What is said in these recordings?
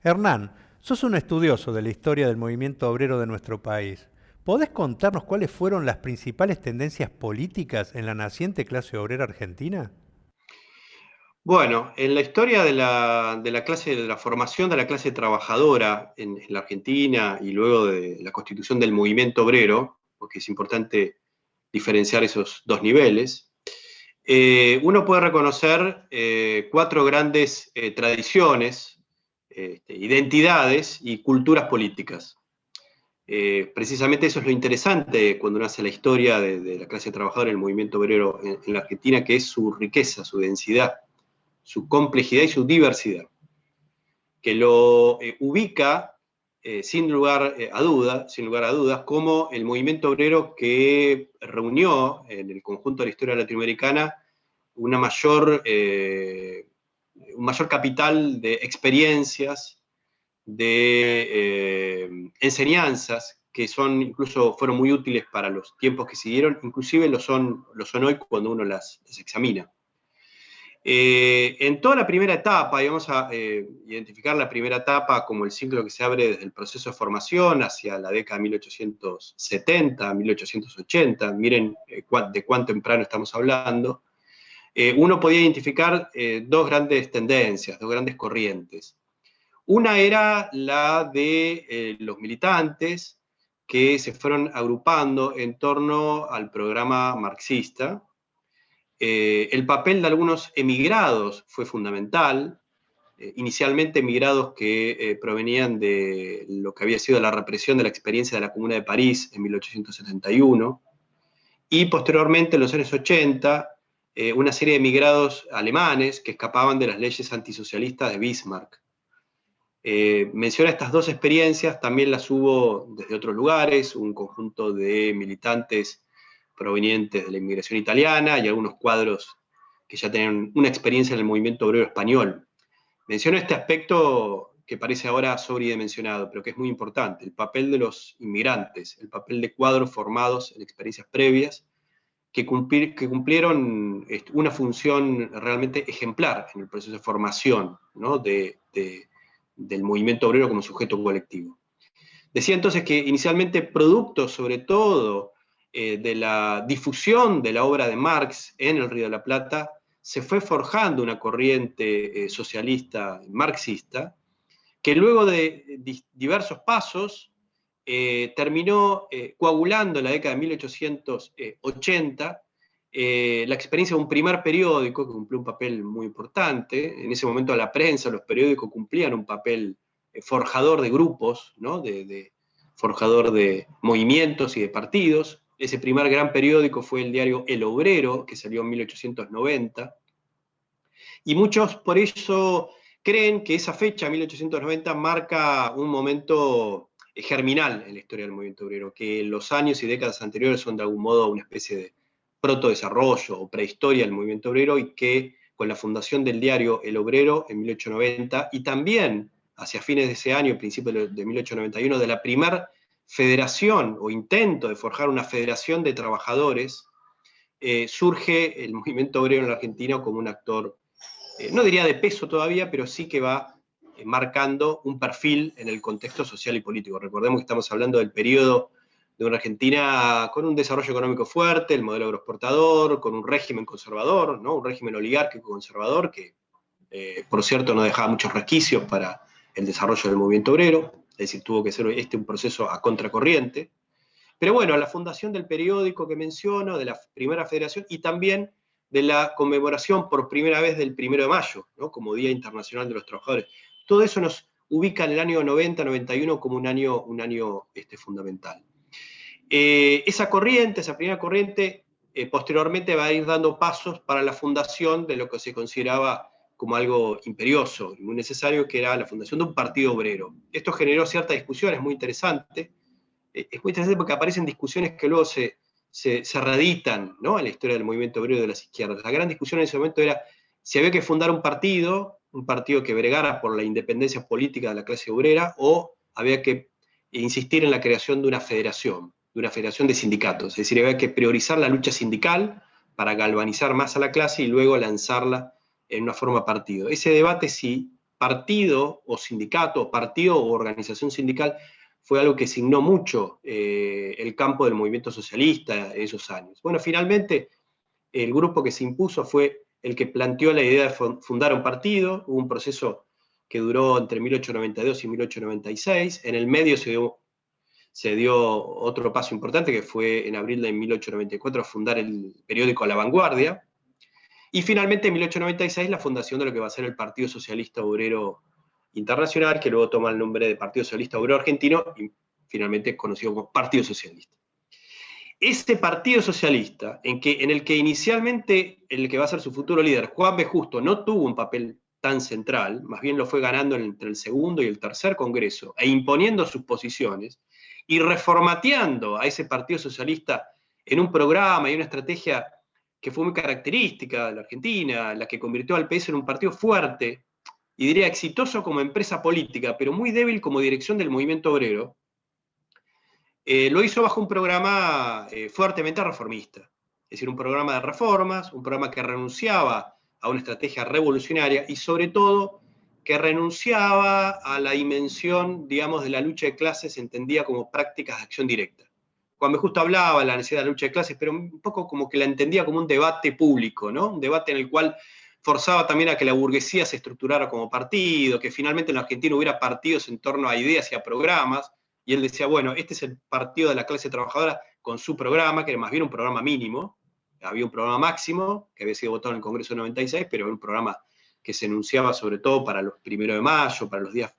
Hernán, sos un estudioso de la historia del movimiento obrero de nuestro país. ¿Podés contarnos cuáles fueron las principales tendencias políticas en la naciente clase obrera argentina? Bueno, en la historia de la clase, de la formación de la clase trabajadora en la Argentina y luego de la constitución del movimiento obrero, porque es importante diferenciar esos dos niveles, uno puede reconocer cuatro grandes tradiciones, identidades y culturas políticas. Precisamente eso es lo interesante cuando uno hace la historia de la clase trabajadora en el movimiento obrero en la Argentina, que es su riqueza, su densidad, su complejidad y su diversidad, que lo ubica sin lugar a dudas, como el movimiento obrero que reunió en el conjunto de la historia latinoamericana una un mayor capital de experiencias, de enseñanzas que fueron muy útiles para los tiempos que siguieron, inclusive lo son hoy cuando uno las examina. En toda la primera etapa, y vamos a identificar la primera etapa como el ciclo que se abre desde el proceso de formación hacia la década de 1870, 1880, miren de cuán temprano estamos hablando, uno podía identificar dos grandes tendencias, dos grandes corrientes. Una era la de los militantes que se fueron agrupando en torno al programa marxista. El papel de algunos emigrados fue fundamental, inicialmente emigrados que provenían de lo que había sido la represión de la experiencia de la Comuna de París en 1871, y posteriormente en los años 80, una serie de emigrados alemanes que escapaban de las leyes antisocialistas de Bismarck. Menciona estas dos experiencias, también las hubo desde otros lugares, un conjunto de militantes provenientes de la inmigración italiana y algunos cuadros que ya tenían una experiencia en el movimiento obrero español. Menciono este aspecto que parece ahora sobredimensionado, pero que es muy importante, el papel de los inmigrantes, el papel de cuadros formados en experiencias previas que cumplieron una función realmente ejemplar en el proceso de formación, ¿no? del movimiento obrero como sujeto colectivo. Decía entonces que inicialmente producto sobre todo de la difusión de la obra de Marx en el Río de la Plata, se fue forjando una corriente socialista marxista, que luego de diversos pasos terminó coagulando en la década de 1880 la experiencia de un primer periódico que cumplió un papel muy importante. En ese momento la prensa, los periódicos cumplían un papel forjador de grupos, ¿no? Forjador de movimientos y de partidos. Ese primer gran periódico fue el diario El Obrero, que salió en 1890. Y muchos por eso creen que esa fecha, 1890, marca un momento germinal en la historia del movimiento obrero, que los años y décadas anteriores son de algún modo una especie de protodesarrollo o prehistoria del movimiento obrero, y que con la fundación del diario El Obrero en 1890 y también hacia fines de ese año, principios de 1891, de la primera federación o intento de forjar una federación de trabajadores, surge el movimiento obrero en la Argentina como un actor, no diría de peso todavía, pero sí que va marcando un perfil en el contexto social y político. Recordemos que estamos hablando del periodo de una Argentina con un desarrollo económico fuerte, el modelo agroexportador, con un régimen conservador, ¿no? Un régimen oligárquico conservador que, por cierto, no dejaba muchos resquicios para el desarrollo del movimiento obrero, es decir, tuvo que ser un proceso a contracorriente. Pero bueno, la fundación del periódico que menciono, de la primera federación, y también de la conmemoración por primera vez del 1 de mayo, ¿no? Como Día Internacional de los Trabajadores. Todo eso nos ubica en el año 90-91 como un año fundamental. Esa primera corriente, posteriormente va a ir dando pasos para la fundación de lo que se consideraba como algo imperioso y muy necesario, que era la fundación de un partido obrero. Esto generó cierta discusión, es muy interesante porque aparecen discusiones que luego se reeditan, ¿no? En la historia del movimiento obrero de las izquierdas. La gran discusión en ese momento era si había que fundar un partido que bregara por la independencia política de la clase obrera, o había que insistir en la creación de una federación de sindicatos. Es decir, había que priorizar la lucha sindical para galvanizar más a la clase y luego lanzarla en una forma partido. Ese debate sí partido o sindicato, partido o organización sindical, fue algo que signó mucho el campo del movimiento socialista en esos años. Bueno, finalmente el grupo que se impuso fue el que planteó la idea de fundar un partido. Hubo un proceso que duró entre 1892 y 1896. En el medio se dio otro paso importante, que fue en abril de 1894 fundar el periódico La Vanguardia. Y finalmente en 1896 la fundación de lo que va a ser el Partido Socialista Obrero Internacional, que luego toma el nombre de Partido Socialista Obrero Argentino y finalmente es conocido como Partido Socialista. Este Partido Socialista, en el que inicialmente el que va a ser su futuro líder, Juan B. Justo, no tuvo un papel tan central, más bien lo fue ganando entre el segundo y el tercer Congreso, e imponiendo sus posiciones, y reformateando a ese Partido Socialista en un programa y una estrategia que fue muy característica de la Argentina, la que convirtió al PS en un partido fuerte, y diría exitoso como empresa política, pero muy débil como dirección del movimiento obrero. Lo hizo bajo un programa fuertemente reformista, es decir, un programa de reformas, un programa que renunciaba a una estrategia revolucionaria y sobre todo que renunciaba a la dimensión, digamos, de la lucha de clases entendida como prácticas de acción directa. Juan B. Justo hablaba de la necesidad de la lucha de clases, pero un poco como que la entendía como un debate público, ¿no? Un debate en el cual forzaba también a que la burguesía se estructurara como partido, que finalmente en la Argentina hubiera partidos en torno a ideas y a programas, y él decía, bueno, este es el partido de la clase trabajadora con su programa, que era más bien un programa mínimo, había un programa máximo, que había sido votado en el Congreso de 96, pero era un programa que se enunciaba sobre todo para los 1 de mayo, para los días,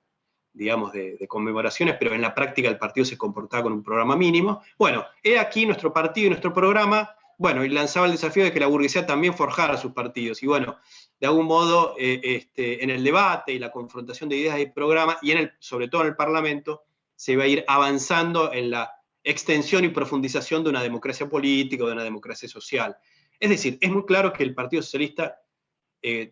digamos, de conmemoraciones, pero en la práctica el partido se comportaba con un programa mínimo. Bueno, he aquí nuestro partido y nuestro programa, bueno, y lanzaba el desafío de que la burguesía también forjara sus partidos, y bueno, de algún modo, en el debate y la confrontación de ideas y programas, y sobre todo en el Parlamento, se va a ir avanzando en la extensión y profundización de una democracia política, de una democracia social. Es decir, es muy claro que el Partido Socialista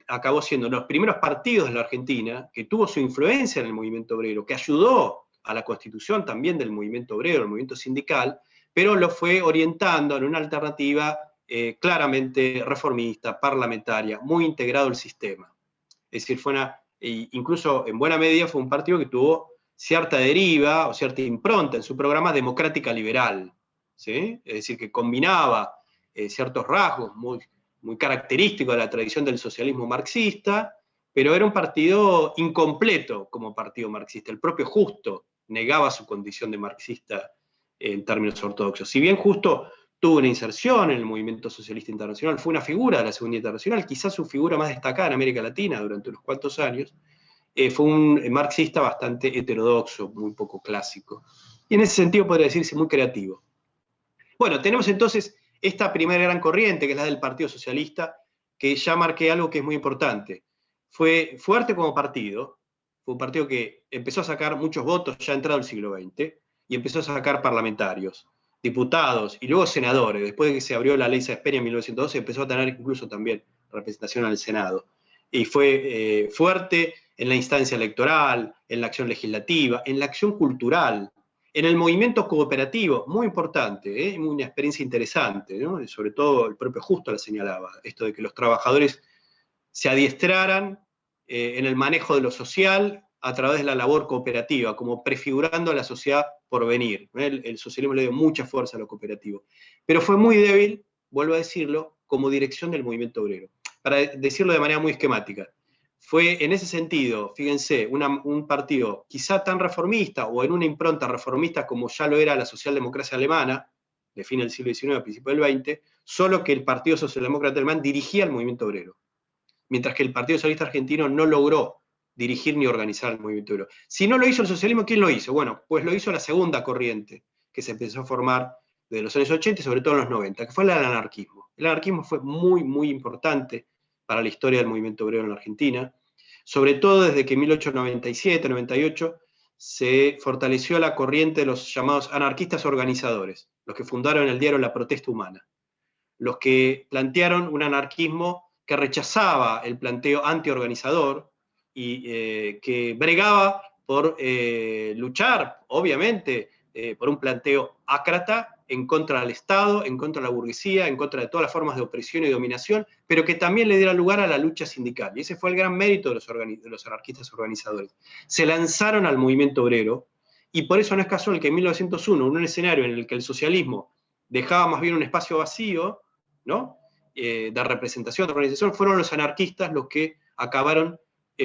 acabó siendo uno de los primeros partidos de la Argentina que tuvo su influencia en el movimiento obrero, que ayudó a la constitución también del movimiento obrero, el movimiento sindical, pero lo fue orientando en una alternativa claramente reformista, parlamentaria, muy integrado al sistema. Es decir, incluso en buena medida fue un partido que tuvo cierta deriva o cierta impronta en su programa democrática liberal, ¿sí? Es decir, que combinaba ciertos rasgos muy característicos de la tradición del socialismo marxista, pero era un partido incompleto como partido marxista. El propio Justo negaba su condición de marxista en términos ortodoxos. Si bien Justo tuvo una inserción en el movimiento socialista internacional, fue una figura de la Segunda Internacional, quizás su figura más destacada en América Latina durante unos cuantos años, fue un marxista bastante heterodoxo, muy poco clásico. Y en ese sentido podría decirse muy creativo. Bueno, tenemos entonces esta primera gran corriente, que es la del Partido Socialista, que ya marqué algo que es muy importante. Fue fuerte como partido, fue un partido que empezó a sacar muchos votos ya entrado el siglo XX, y empezó a sacar parlamentarios, diputados y luego senadores. Después de que se abrió la ley Sáenz-Peña en 1912, empezó a tener incluso también representación al Senado. Y fue fuerte en la instancia electoral, en la acción legislativa, en la acción cultural, en el movimiento cooperativo, muy importante, una experiencia interesante, ¿no? Sobre todo el propio Justo la señalaba, esto de que los trabajadores se adiestraran en el manejo de lo social a través de la labor cooperativa, como prefigurando a la sociedad por venir. El socialismo le dio mucha fuerza a lo cooperativo, pero fue muy débil, vuelvo a decirlo, como dirección del movimiento obrero. Para decirlo de manera muy esquemática, fue en ese sentido, fíjense, un partido quizá tan reformista o en una impronta reformista como ya lo era la socialdemocracia alemana, de fin del siglo XIX, principio del XX, solo que el Partido Socialdemócrata Alemán dirigía el movimiento obrero, mientras que el Partido Socialista Argentino no logró dirigir ni organizar el movimiento obrero. Si no lo hizo el socialismo, ¿quién lo hizo? Bueno, pues lo hizo la segunda corriente que se empezó a formar desde los años 80 y sobre todo en los 90, que fue la del anarquismo. El anarquismo fue muy, muy importante para la historia del movimiento obrero en la Argentina, sobre todo desde que en 1897-98 se fortaleció la corriente de los llamados anarquistas organizadores, los que fundaron el diario La Protesta Humana, los que plantearon un anarquismo que rechazaba el planteo antiorganizador y que bregaba por luchar, obviamente, por un planteo ácrata, en contra del Estado, en contra de la burguesía, en contra de todas las formas de opresión y dominación, pero que también le diera lugar a la lucha sindical. Y ese fue el gran mérito de los anarquistas organizadores. Se lanzaron al movimiento obrero, y por eso no es casual que en 1901, en un escenario en el que el socialismo dejaba más bien un espacio vacío, ¿no?, de representación, de organización, fueron los anarquistas los que acabaron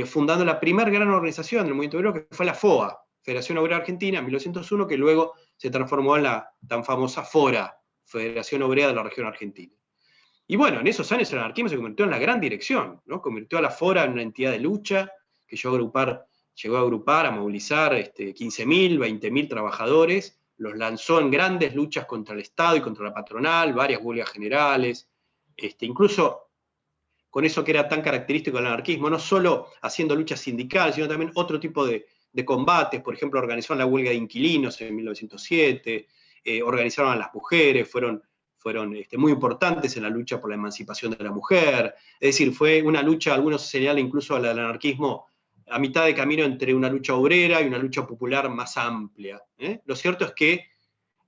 fundando la primera gran organización del movimiento obrero, que fue la FOA, Federación Obrera Argentina, en 1901, que luego se transformó en la tan famosa FORA, Federación Obrera de la Región Argentina. Y bueno, en esos años el anarquismo se convirtió en la gran dirección, ¿no? Convirtió a la FORA en una entidad de lucha que llegó a agrupar, a movilizar 15.000, 20.000 trabajadores, los lanzó en grandes luchas contra el Estado y contra la patronal, varias huelgas generales, incluso con eso que era tan característico del anarquismo, no solo haciendo luchas sindicales, sino también otro tipo de combates. Por ejemplo, organizaron la huelga de inquilinos en 1907, organizaron a las mujeres, fueron muy importantes en la lucha por la emancipación de la mujer. Es decir, fue una lucha, algunos señalan incluso al anarquismo a mitad de camino entre una lucha obrera y una lucha popular más amplia. Lo cierto es que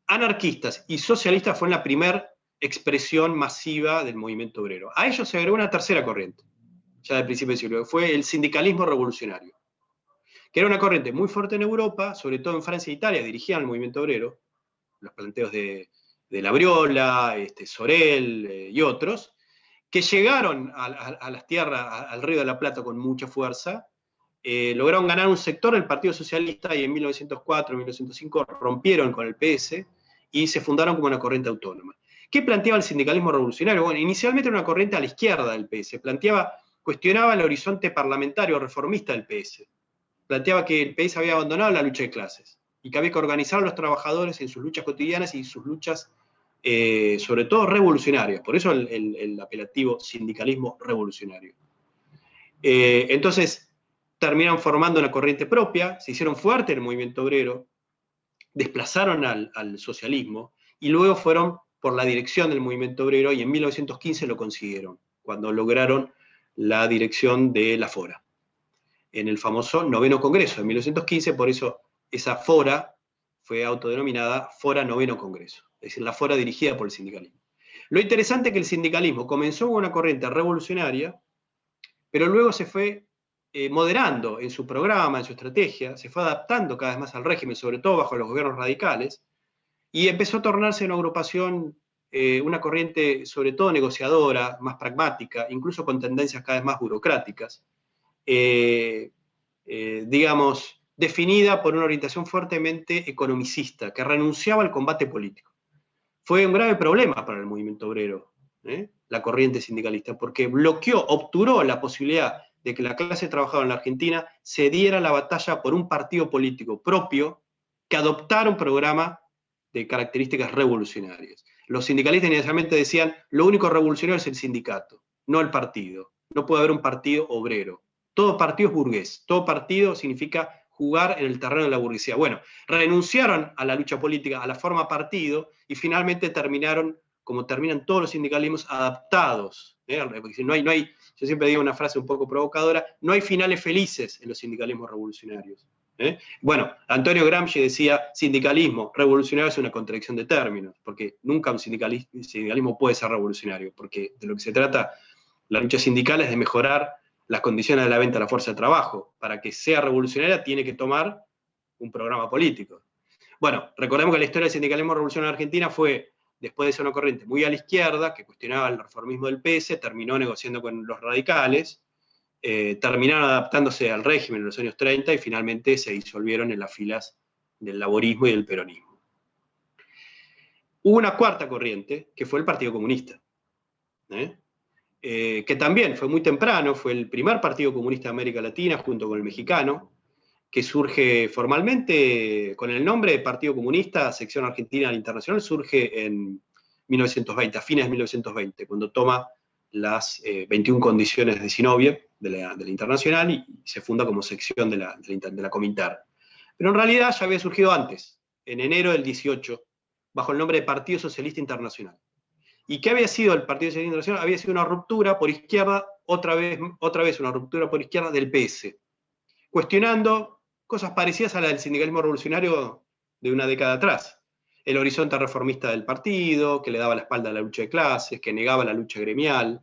anarquistas y socialistas fueron la primera expresión masiva del movimiento obrero. A ellos se agregó una tercera corriente, ya del principio del siglo, que fue el sindicalismo revolucionario, que era una corriente muy fuerte en Europa, sobre todo en Francia e Italia, dirigían al movimiento obrero, los planteos de Labriola, Sorel y otros, que llegaron a las tierras, al Río de la Plata con mucha fuerza, lograron ganar un sector del Partido Socialista y en 1904, 1905 rompieron con el PS y se fundaron como una corriente autónoma. ¿Qué planteaba el sindicalismo revolucionario? Bueno, inicialmente era una corriente a la izquierda del PS, cuestionaba el horizonte parlamentario reformista del PS, planteaba que el PS había abandonado la lucha de clases y que había que organizar a los trabajadores en sus luchas cotidianas y sus luchas, sobre todo revolucionarias, por eso el apelativo sindicalismo revolucionario. Entonces, terminaron formando una corriente propia, se hicieron fuerte en el movimiento obrero, desplazaron al socialismo y luego fueron por la dirección del movimiento obrero y en 1915 lo consiguieron, cuando lograron la dirección de la FORA, en el famoso noveno congreso de 1915, por eso esa FORA fue autodenominada FORA Noveno Congreso, es decir, la FORA dirigida por el sindicalismo. Lo interesante es que el sindicalismo comenzó con una corriente revolucionaria, pero luego se fue moderando en su programa, en su estrategia, se fue adaptando cada vez más al régimen, sobre todo bajo los gobiernos radicales, y empezó a tornarse una agrupación, una corriente sobre todo negociadora, más pragmática, incluso con tendencias cada vez más burocráticas, digamos, definida por una orientación fuertemente economicista, que renunciaba al combate político. Fue un grave problema para el movimiento obrero, la corriente sindicalista, porque obturó la posibilidad de que la clase trabajadora en la Argentina se diera la batalla por un partido político propio que adoptara un programa de características revolucionarias. Los sindicalistas inicialmente decían, lo único revolucionario es el sindicato, no el partido. No puede haber un partido obrero. Todo partido es burgués. Todo partido significa jugar en el terreno de la burguesía. Bueno, renunciaron a la lucha política, a la forma partido, y finalmente terminaron, como terminan todos los sindicalismos, adaptados. Yo siempre digo una frase un poco provocadora, no hay finales felices en los sindicalismos revolucionarios. Bueno, Antonio Gramsci decía, sindicalismo revolucionario es una contradicción de términos, porque nunca un sindicalismo puede ser revolucionario, porque de lo que se trata la lucha sindical es de mejorar las condiciones de la venta de la fuerza de trabajo. Para que sea revolucionaria tiene que tomar un programa político. Bueno, recordemos que la historia del sindicalismo revolucionario en Argentina fue, después de ser una corriente muy a la izquierda, que cuestionaba el reformismo del PS, terminó negociando con los radicales, terminaron adaptándose al régimen en los años 30 y finalmente se disolvieron en las filas del laborismo y del peronismo. Hubo una cuarta corriente, que fue el Partido Comunista, que también fue muy temprano, fue el primer partido comunista de América Latina, junto con el mexicano, que surge formalmente con el nombre de Partido Comunista, Sección Argentina al Internacional, surge en 1920, a fines de 1920, cuando toma las 21 condiciones de Zinoviev, de la Internacional, y se funda como sección de la Comintern. Pero en realidad ya había surgido antes, en enero del 18, bajo el nombre de Partido Socialista Internacional. ¿Y qué había sido el Partido Socialista Internacional? Había sido una ruptura por izquierda, otra vez una ruptura por izquierda del PS, cuestionando cosas parecidas a la del sindicalismo revolucionario de una década atrás. El horizonte reformista del partido, que le daba la espalda a la lucha de clases, que negaba la lucha gremial,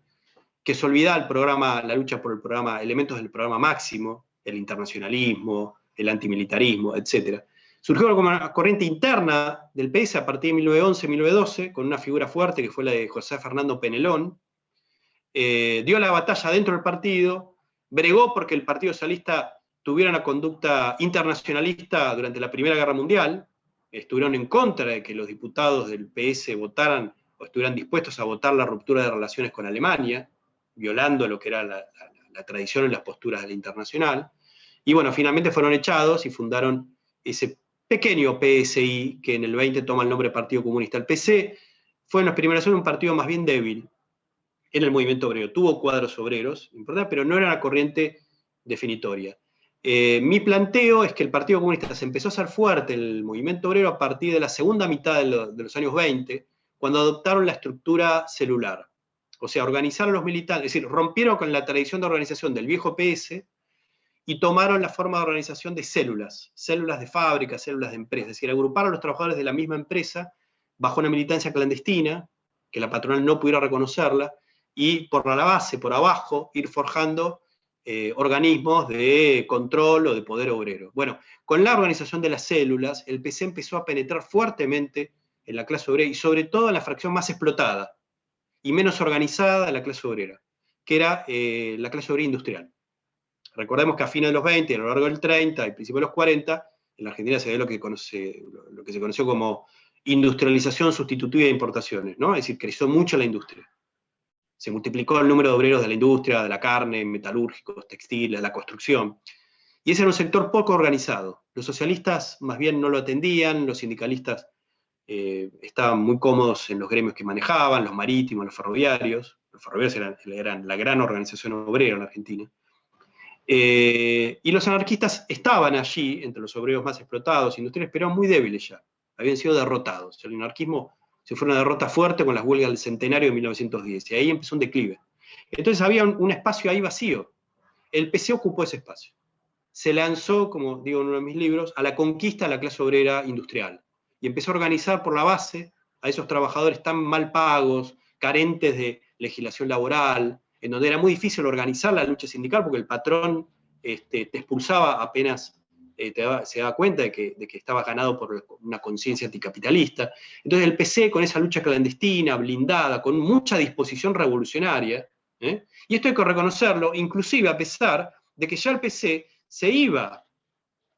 que se olvidaba la lucha por el programa, elementos del programa máximo, el internacionalismo, el antimilitarismo, etc. Surgió como una corriente interna del PS a partir de 1911-1912, con una figura fuerte que fue la de José Fernando Penelón. Dio la batalla dentro del partido, bregó porque el Partido Socialista tuviera una conducta internacionalista durante la Primera Guerra Mundial, estuvieron en contra de que los diputados del PS votaran o estuvieran dispuestos a votar la ruptura de relaciones con Alemania, violando lo que era la tradición y las posturas de la internacional. Y bueno, finalmente fueron echados y fundaron ese pequeño PSI que en el 20 toma el nombre Partido Comunista. El PC fue en las primeras horas un partido más bien débil en el movimiento obrero. Tuvo cuadros obreros, pero no era una corriente definitoria. Mi planteo es que el Partido Comunista se empezó a hacer fuerte en el movimiento obrero a partir de la segunda mitad de los años 20, cuando adoptaron la estructura celular. O sea, organizaron los militantes, es decir, rompieron con la tradición de organización del viejo PS y tomaron la forma de organización de células de fábrica, células de empresas, es decir, agruparon a los trabajadores de la misma empresa bajo una militancia clandestina, que la patronal no pudiera reconocerla, y por la base, por abajo, ir forjando organismos de control o de poder obrero. Bueno, con la organización de las células, el PC empezó a penetrar fuertemente en la clase obrera y sobre todo en la fracción más explotada y menos organizada de la clase obrera, que era la clase obrera industrial. Recordemos que a fines de los 20, a lo largo del 30 y principios de los 40, en la Argentina se ve lo que se conoció como industrialización sustitutiva de importaciones, ¿no? Es decir, creció mucho la industria. Se multiplicó el número de obreros de la industria, de la carne, metalúrgicos, textiles, la construcción. Y ese era un sector poco organizado. Los socialistas más bien no lo atendían, los sindicalistas estaban muy cómodos en los gremios que manejaban, los marítimos, los ferroviarios. Los ferroviarios eran la gran organización obrera en la Argentina. Y los anarquistas estaban allí, entre los obreros más explotados, industriales, pero muy débiles ya. Habían sido derrotados. El anarquismo fue una derrota fuerte con las huelgas del centenario de 1910, y ahí empezó un declive. Entonces había un espacio ahí vacío. El PC ocupó ese espacio. Se lanzó, como digo en uno de mis libros, a la conquista de la clase obrera industrial, y empezó a organizar por la base a esos trabajadores tan mal pagos, carentes de legislación laboral, en donde era muy difícil organizar la lucha sindical porque el patrón te expulsaba apenas se daba cuenta de que estaba ganado por una conciencia anticapitalista. Entonces el PC, con esa lucha clandestina, blindada, con mucha disposición revolucionaria, y esto hay que reconocerlo, inclusive a pesar de que ya el PC se iba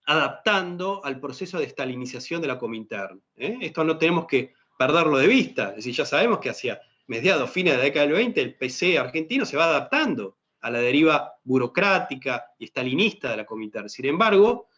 adaptando al proceso de estalinización de la Comintern. Esto no tenemos que perderlo de vista, es decir, ya sabemos que hacia mediados, fines de la década del 20, el PC argentino se va adaptando a la deriva burocrática y estalinista de la Comintern. Sin embargo,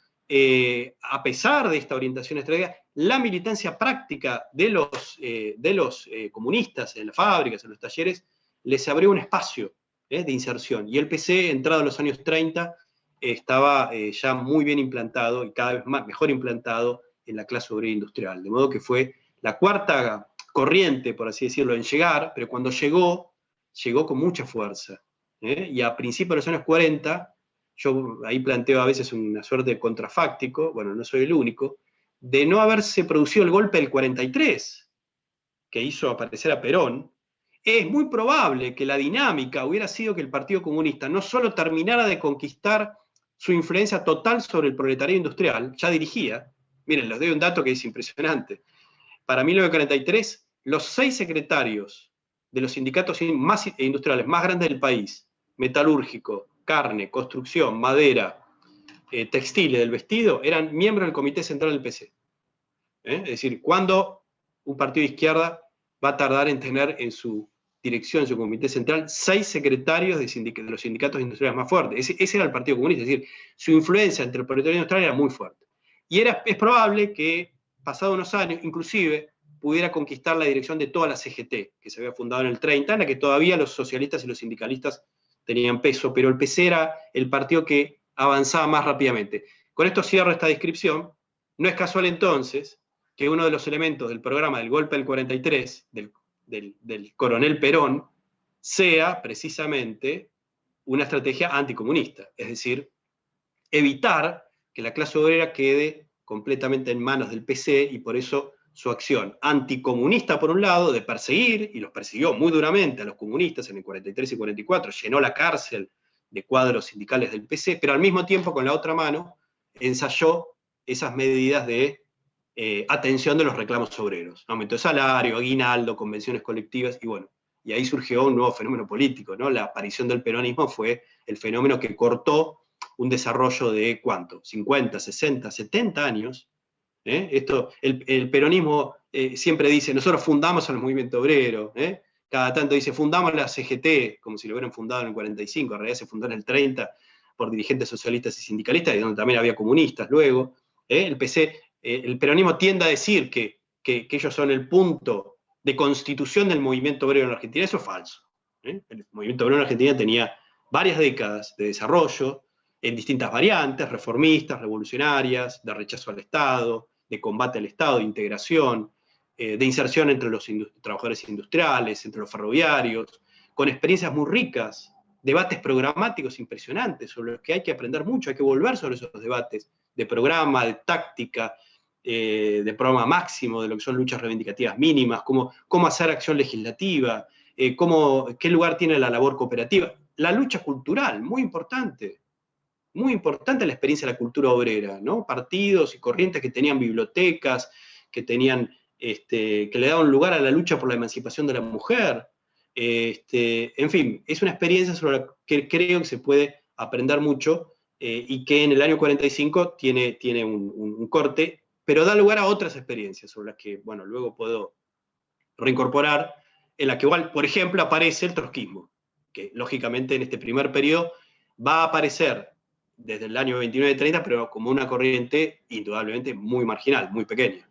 a pesar de esta orientación estratégica, la militancia práctica de los comunistas en las fábricas, en los talleres, les abrió un espacio de inserción. Y el PC, entrado en los años 30, estaba ya muy bien implantado y cada vez mejor implantado en la clase obrera industrial. De modo que fue la cuarta corriente, por así decirlo, en llegar, pero cuando llegó con mucha fuerza. Y a principios de los años 40, yo ahí planteo a veces una suerte de contrafáctico, bueno, no soy el único, de no haberse producido el golpe del 43, que hizo aparecer a Perón, es muy probable que la dinámica hubiera sido que el Partido Comunista no solo terminara de conquistar su influencia total sobre el proletariado industrial, ya dirigía, miren, les doy un dato que es impresionante, para 1943, los 6 secretarios de los sindicatos industriales más grandes del país, metalúrgico, carne, construcción, madera, textiles, del vestido, eran miembros del Comité Central del PC. Es decir, ¿cuándo un partido de izquierda va a tardar en tener en su dirección, en su Comité Central, 6 secretarios de los sindicatos industriales más fuertes? Ese era el Partido Comunista, es decir, su influencia entre el proletariado industrial era muy fuerte. Y es probable que, pasados unos años, inclusive, pudiera conquistar la dirección de toda la CGT, que se había fundado en el 30, en la que todavía los socialistas y los sindicalistas tenían peso, pero el PC era el partido que avanzaba más rápidamente. Con esto cierro esta descripción. No es casual entonces que uno de los elementos del programa del golpe del 43, del coronel Perón, sea precisamente una estrategia anticomunista, es decir, evitar que la clase obrera quede completamente en manos del PC y por eso su acción anticomunista, por un lado, de perseguir, y los persiguió muy duramente a los comunistas en el 43 y 44, llenó la cárcel de cuadros sindicales del PC, pero al mismo tiempo, con la otra mano, ensayó esas medidas de atención de los reclamos obreros. Aumento de salario, aguinaldo, convenciones colectivas, y bueno, y ahí surgió un nuevo fenómeno político, ¿no? La aparición del peronismo fue el fenómeno que cortó un desarrollo de, ¿cuánto? 50, 60, 70 años. El peronismo siempre dice, nosotros fundamos al movimiento obrero, cada tanto dice, fundamos la CGT, como si lo hubieran fundado en el 45, en realidad se fundó en el 30 por dirigentes socialistas y sindicalistas, y donde también había comunistas luego. El PC, el peronismo tiende a decir que ellos son el punto de constitución del movimiento obrero en la Argentina. Eso es falso. El movimiento obrero en Argentina tenía varias décadas de desarrollo en distintas variantes, reformistas, revolucionarias, de rechazo al Estado, de combate al Estado, de integración, de inserción entre los trabajadores industriales, entre los ferroviarios, con experiencias muy ricas, debates programáticos impresionantes sobre los que hay que aprender mucho, hay que volver sobre esos debates de programa, de táctica, de programa máximo, de lo que son luchas reivindicativas mínimas, cómo hacer acción legislativa, qué lugar tiene la labor cooperativa. La lucha cultural, muy importante la experiencia de la cultura obrera, ¿no? Partidos y corrientes que tenían bibliotecas, que le daban lugar a la lucha por la emancipación de la mujer. En fin, es una experiencia sobre la que creo que se puede aprender mucho y que en el año 45 tiene un corte, pero da lugar a otras experiencias sobre las que, bueno, luego puedo reincorporar, en la que igual, por ejemplo, aparece el trotskismo, que lógicamente en este primer periodo va a aparecer desde el año 29-30, pero como una corriente indudablemente muy marginal, muy pequeña.